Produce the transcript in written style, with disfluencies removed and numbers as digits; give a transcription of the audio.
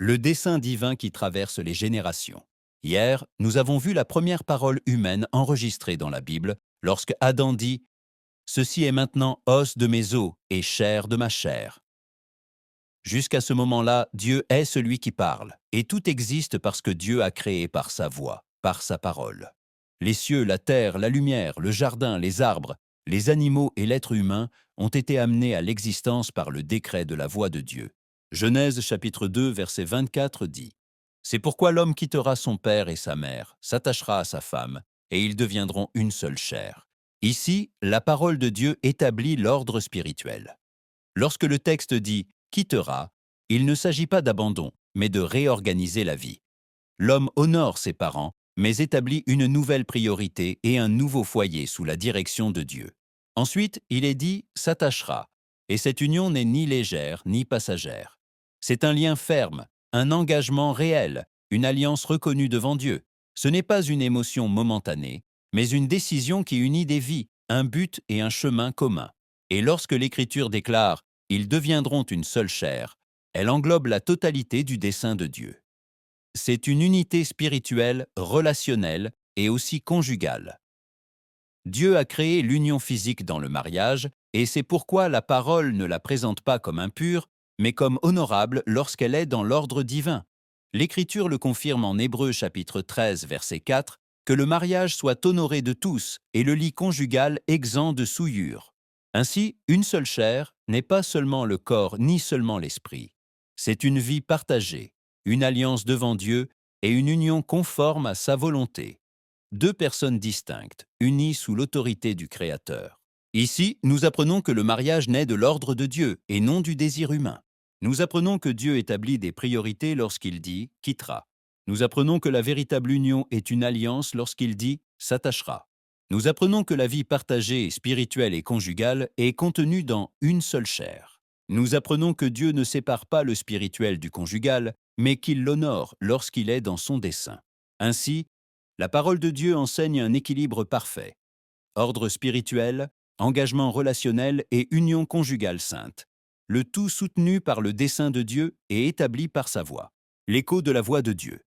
Le dessein divin qui traverse les générations. Hier, nous avons vu la première parole humaine enregistrée dans la Bible lorsque Adam dit « Ceci est maintenant os de mes os et chair de ma chair ». Jusqu'à ce moment-là, Dieu est celui qui parle, et tout existe parce que Dieu a créé par sa voix, par sa parole. Les cieux, la terre, la lumière, le jardin, les arbres, les animaux et l'être humain ont été amenés à l'existence par le décret de la voix de Dieu. Genèse chapitre 2, verset 24 dit « C'est pourquoi l'homme quittera son père et sa mère, s'attachera à sa femme, et ils deviendront une seule chair. » Ici, la parole de Dieu établit l'ordre spirituel. Lorsque le texte dit « quittera », il ne s'agit pas d'abandon, mais de réorganiser la vie. L'homme honore ses parents, mais établit une nouvelle priorité et un nouveau foyer sous la direction de Dieu. Ensuite, il est dit « s'attachera », et cette union n'est ni légère ni passagère. C'est un lien ferme, un engagement réel, une alliance reconnue devant Dieu. Ce n'est pas une émotion momentanée, mais une décision qui unit des vies, un but et un chemin commun. Et lorsque l'Écriture déclare « ils deviendront une seule chair », elle englobe la totalité du dessein de Dieu. C'est une unité spirituelle, relationnelle et aussi conjugale. Dieu a créé l'union physique dans le mariage, et c'est pourquoi la parole ne la présente pas comme impure, mais comme honorable lorsqu'elle est dans l'ordre divin. L'Écriture le confirme en Hébreux chapitre 13, verset 4, que le mariage soit honoré de tous et le lit conjugal exempt de souillure. Ainsi, une seule chair n'est pas seulement le corps ni seulement l'esprit. C'est une vie partagée, une alliance devant Dieu et une union conforme à sa volonté. Deux personnes distinctes, unies sous l'autorité du Créateur. Ici, nous apprenons que le mariage naît de l'ordre de Dieu et non du désir humain. Nous apprenons que Dieu établit des priorités lorsqu'il dit « quittera ». Nous apprenons que la véritable union est une alliance lorsqu'il dit « s'attachera ». Nous apprenons que la vie partagée, spirituelle et conjugale est contenue dans une seule chair. Nous apprenons que Dieu ne sépare pas le spirituel du conjugal, mais qu'il l'honore lorsqu'il est dans son dessein. Ainsi, la parole de Dieu enseigne un équilibre parfait. Ordre spirituel, engagement relationnel et union conjugale sainte. Le tout soutenu par le dessein de Dieu et établi par sa voix. L'écho de la voix de Dieu.